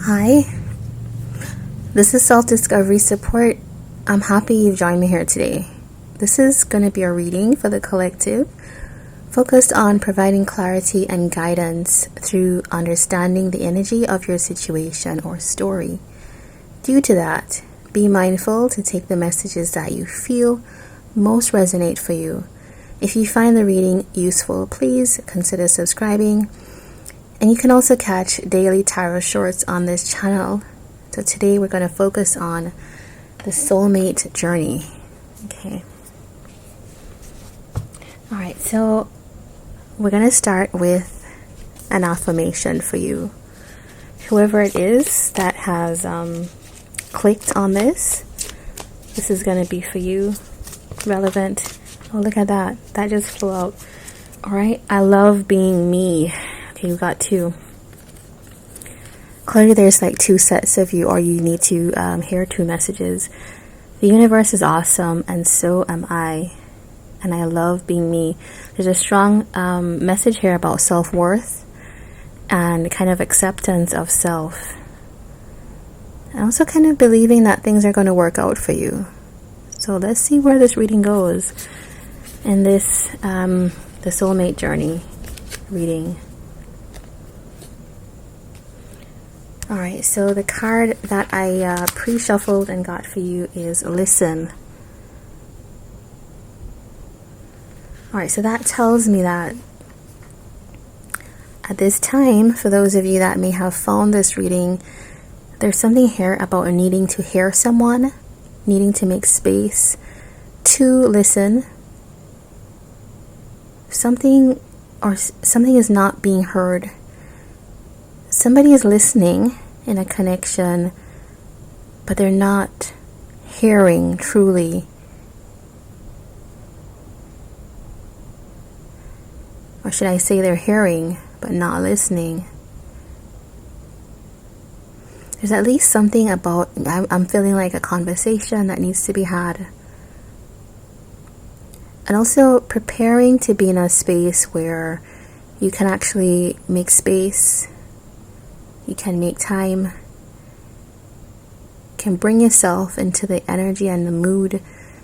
Hi, this is Self-Discovery Support. I'm happy you've joined me here today. This is going to be a reading for the collective, focused on providing clarity and guidance through understanding the energy of your situation or story. Due to that, be mindful to take the messages that you feel most resonate for you. If you find the reading useful, please consider subscribing. And you can also catch daily tarot shorts on this channel. So today we're going to focus on the soulmate journey. Okay. Alright, so we're going to start with an affirmation for you. Whoever it is that has clicked on this is going to be for you. Relevant. Oh, look at that. That just flew out. Alright, I love being me. Okay, you got two. Clearly there's like two sets of you, or you need to hear two messages. The universe is awesome, and so am I. And I love being me. There's a strong message here about self-worth and kind of acceptance of self. And also kind of believing that things are going to work out for you. So let's see where this reading goes in this, the soulmate journey reading. Alright, so the card that I pre-shuffled and got for you is Listen. Alright, so that tells me that at this time, for those of you that may have found this reading, there's something here about needing to hear someone, needing to make space to listen. Something is not being heard. Somebody is listening in a connection, but they're not hearing truly. Or should I say they're hearing, but not listening. There's at least something about, I'm feeling like a conversation that needs to be had. And also preparing to be in a space where you can actually make space. You can make time, can bring yourself into the energy and the mood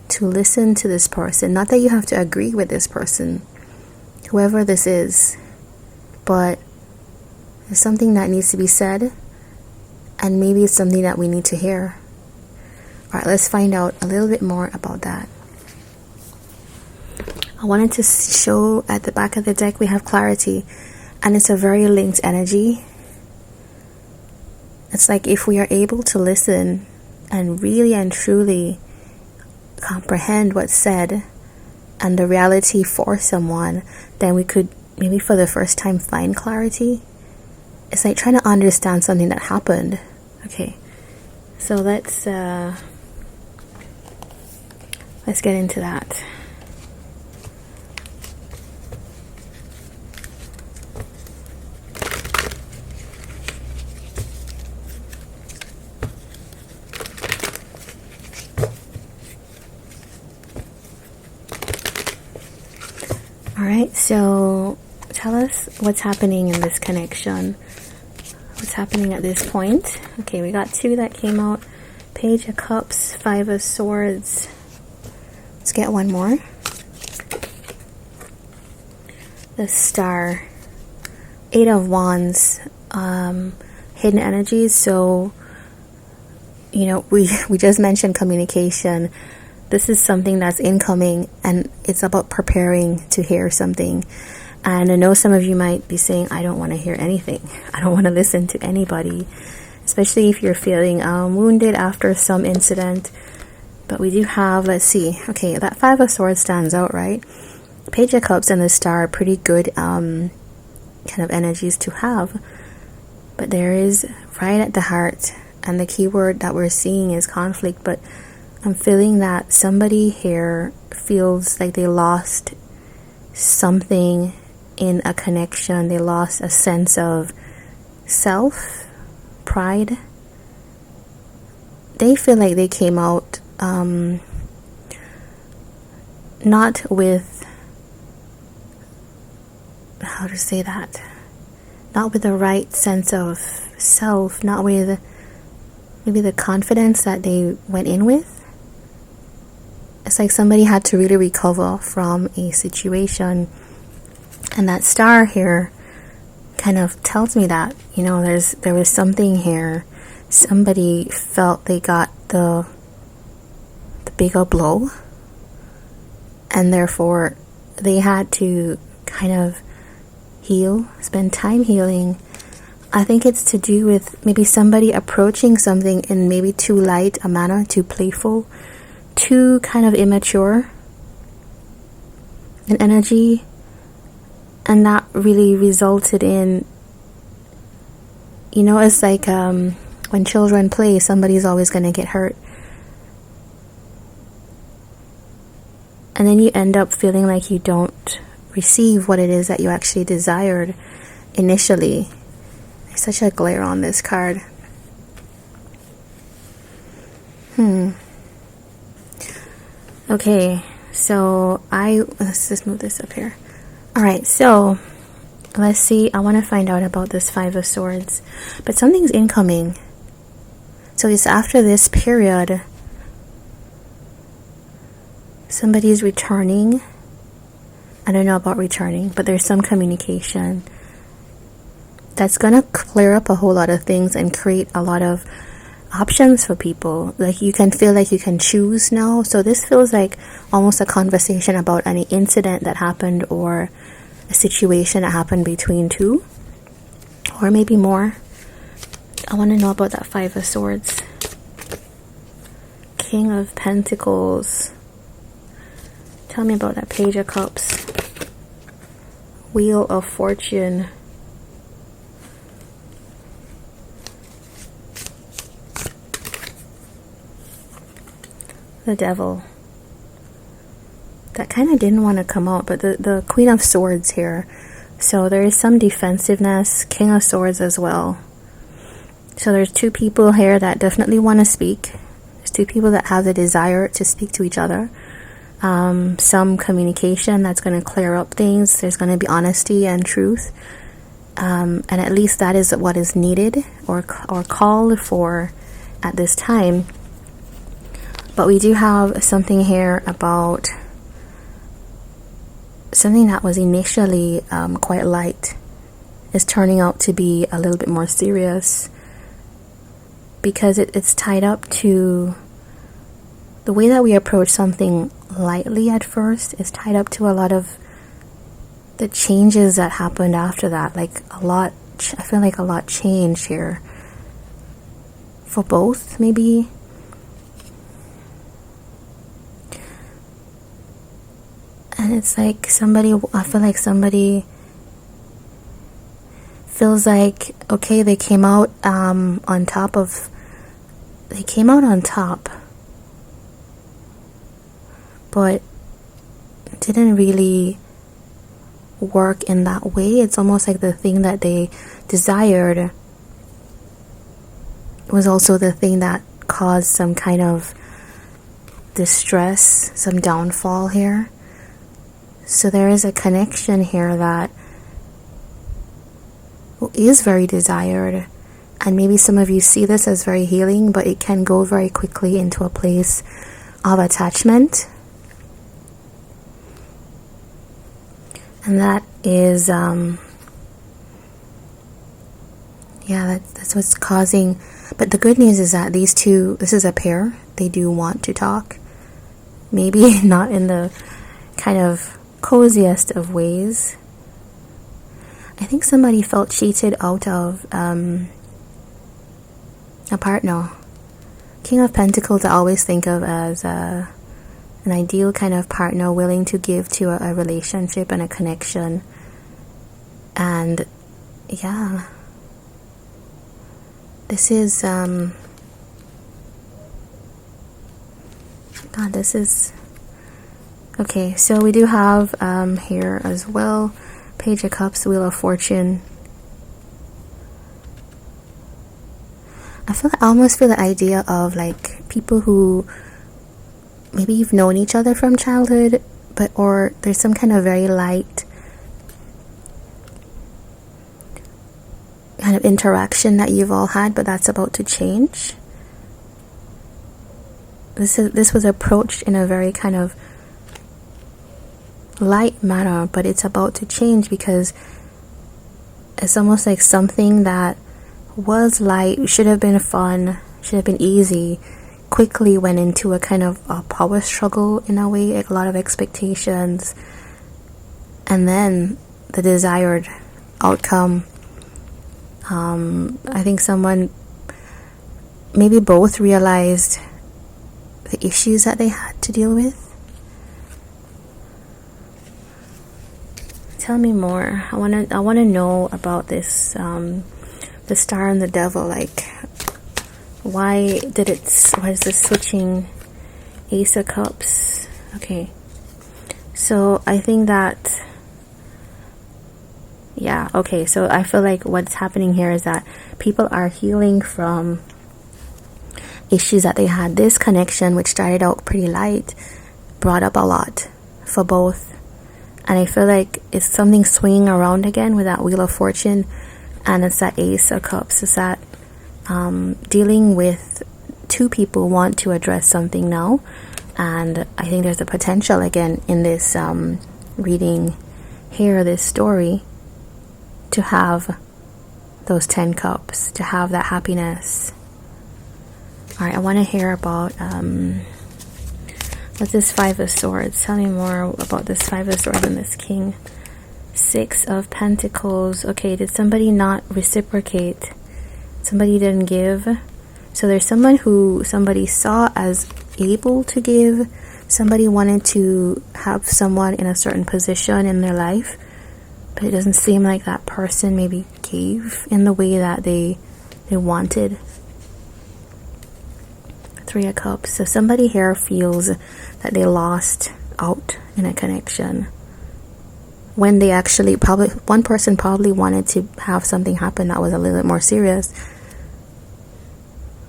to listen to this person. Not that you have to agree with this person, whoever this is, but there's something that needs to be said, and maybe it's something that we need to hear. Alright, let's find out a little bit more about that. I wanted to show at the back of the deck we have clarity, and it's a very linked energy. It's like if we are able to listen and really and truly comprehend what's said and the reality for someone, then we could maybe for the first time find clarity. It's like trying to understand something that happened. Okay, so let's get into that. Alright, so tell us what's happening in this connection. What's happening at this point? Okay, we got two that came out. Page of Cups, Five of Swords. Let's get one more. The Star. Eight of Wands. Hidden energies. So, you know, we just mentioned communication. This is something that's incoming, and it's about preparing to hear something. And I know some of you might be saying, I don't want to hear anything. I don't want to listen to anybody, especially if you're feeling wounded after some incident. But we do have, let's see, okay, that Five of Swords stands out, right? Page of Cups and the Star are pretty good kind of energies to have. But there is right at the heart, and the key word that we're seeing is conflict, but I'm feeling that somebody here feels like they lost something in a connection. They lost a sense of self, pride. They feel like they came out not with, how to say that, not with the right sense of self, not with maybe the confidence that they went in with. It's like somebody had to really recover from a situation. And that star here kind of tells me that, you know, there was something here. Somebody felt they got the bigger blow, and therefore they had to kind of heal, spend time healing. I think it's to do with maybe somebody approaching something in maybe too light a manner, too playful, too kind of immature in energy, and that really resulted in, you know, it's like when children play, somebody's always going to get hurt, and then you end up feeling like you don't receive what it is that you actually desired initially. There's such a glare on this card. Okay, so let's just move this up here. Alright, so let's see. I want to find out about this Five of Swords, but something's incoming. So it's after this period, somebody's returning. I don't know about returning, but there's some communication that's gonna clear up a whole lot of things and create a lot of options for people. Like, you can feel like you can choose now. So this feels like almost a conversation about any incident that happened, or a situation that happened between two, or maybe more. I want to know about that Five of Swords. King of Pentacles. Tell me about that Page of Cups. Wheel of Fortune. The Devil. That kind of didn't want to come out, but the Queen of Swords here. So there is some defensiveness. King of Swords as well. So there's two people here that definitely want to speak. There's two people that have the desire to speak to each other. Some communication that's going to clear up things. There's going to be honesty and truth. And at least that is what is needed or called for at this time. But we do have something here about something that was initially quite light is turning out to be a little bit more serious, because it's tied up to the way that we approach something lightly at first is tied up to a lot of the changes that happened after that. Like a lot, I feel like a lot changed here for both, maybe. And it's like I feel like somebody feels like, okay, they came out on top, but didn't really work in that way. It's almost like the thing that they desired was also the thing that caused some kind of distress, some downfall here. So there is a connection here that is very desired, and maybe some of you see this as very healing, but it can go very quickly into a place of attachment. And that is that's what's causing. But the good news is that these two, this is a pair, they do want to talk. Maybe not in the kind of coziest of ways. I think somebody felt cheated out of a partner. King of Pentacles I always think of as an ideal kind of partner, willing to give to a relationship and a connection. And yeah, this is God, this is okay. So we do have here as well Page of Cups, Wheel of Fortune. I almost feel the idea of like people who maybe you've known each other from childhood, or there's some kind of very light of interaction that you've all had, but that's about to change. This was approached in a very kind of light manner, but it's about to change because it's almost like something that was light, should have been fun, should have been easy, quickly went into a kind of a power struggle in a way, like a lot of expectations, and then the desired outcome. I think someone, maybe both, realized the issues that they had to deal with. Tell me more. I wanna know about this, the Star and the Devil. Like, why is this switching? Ace of Cups. Okay, so I think that, yeah, okay, so I feel like what's happening here is that people are healing from issues that they had. This connection, which started out pretty light, brought up a lot for both. And I feel like it's something swinging around again with that Wheel of Fortune. And it's that Ace of Cups. It's that dealing with two people want to address something now. And I think there's a potential again in this reading here, this story, to have those 10 cups, to have that happiness. Alright, I want to hear about what's this Five of Swords? Tell me more about this Five of Swords and this King. Six of Pentacles. Okay, did somebody not reciprocate? Somebody didn't give. So there's someone who somebody saw as able to give. Somebody wanted to have someone in a certain position in their life, but it doesn't seem like that person maybe gave in the way that they wanted. Three of Cups. So somebody here feels that they lost out in a connection when they actually one person probably wanted to have something happen that was a little bit more serious,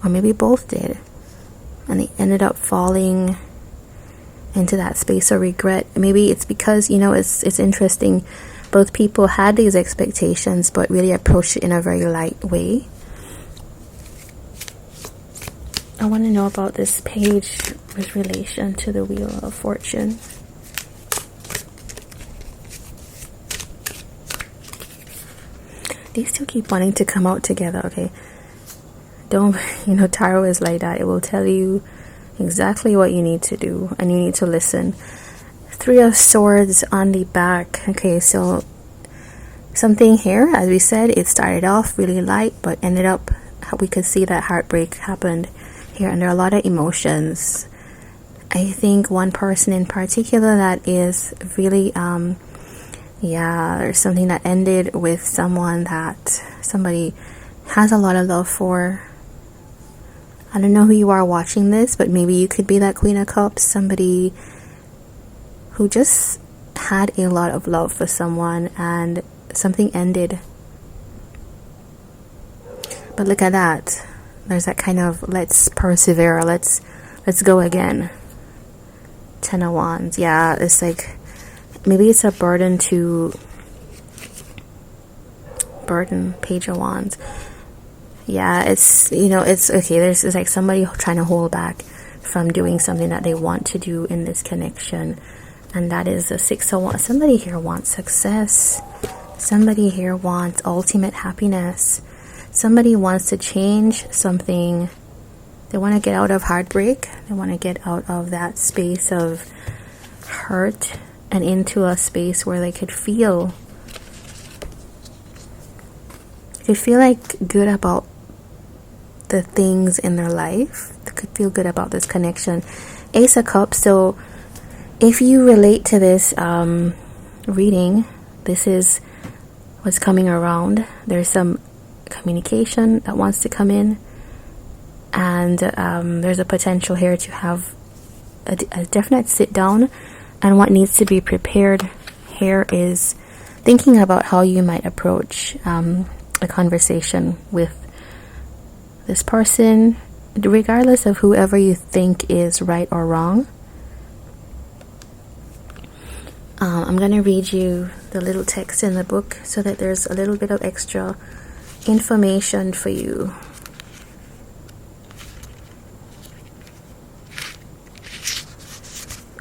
or maybe both did, and they ended up falling into that space of regret. Maybe it's because, it's interesting, both people had these expectations but really approached it in a very light way. I want to know about this page with relation to the Wheel of Fortune. These two keep wanting to come out together, okay? Don't, tarot is like that. It will tell you exactly what you need to do, and you need to listen. Three of Swords on the back. Okay, so something here, as we said, it started off really light, but ended up, we could see that heartbreak happened here, and there are a lot of emotions. I think one person in particular that is really, there's something that ended with someone that somebody has a lot of love for. I don't know who you are watching this, but maybe you could be that Queen of Cups, somebody who just had a lot of love for someone and something ended. But look at that. There's that kind of, let's persevere, let's go again. 10 of Wands. Yeah, it's like, maybe it's a burden. Page of Wands. Yeah, it's, it's okay. There's like somebody trying to hold back from doing something that they want to do in this connection. And that is a 6 of Wands. Somebody here wants success. Somebody here wants ultimate happiness. Somebody wants to change something. They want to get out of heartbreak. They want to get out of that space of hurt and into a space where they could feel like good about the things in their life. They could feel good about this connection. Ace of Cups. So if you relate to this reading, this is what's coming around. There's some communication that wants to come in, and there's a potential here to have a definite sit down. And what needs to be prepared here is thinking about how you might approach a conversation with this person, regardless of whoever you think is right or wrong. I'm going to read you the little text in the book so that there's a little bit of extra information for you.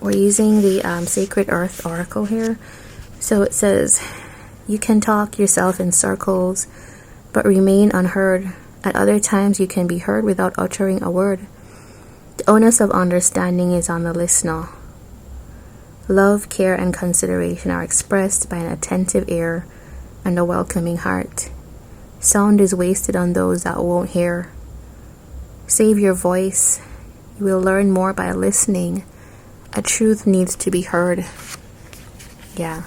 We're using the Sacred Earth Oracle here. So it says, you can talk yourself in circles, but remain unheard. At other times, you can be heard without uttering a word. The onus of understanding is on the listener. Love, care, and consideration are expressed by an attentive ear and a welcoming heart. Sound is wasted on those that won't hear. Save your voice. You will learn more by listening. A truth needs to be heard. Yeah.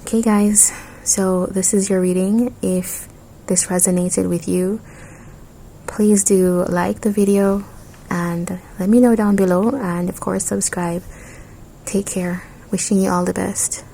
Okay, guys. So this is your reading. If this resonated with you, please do like the video and let me know down below. And of course, subscribe. Take care. Wishing you all the best.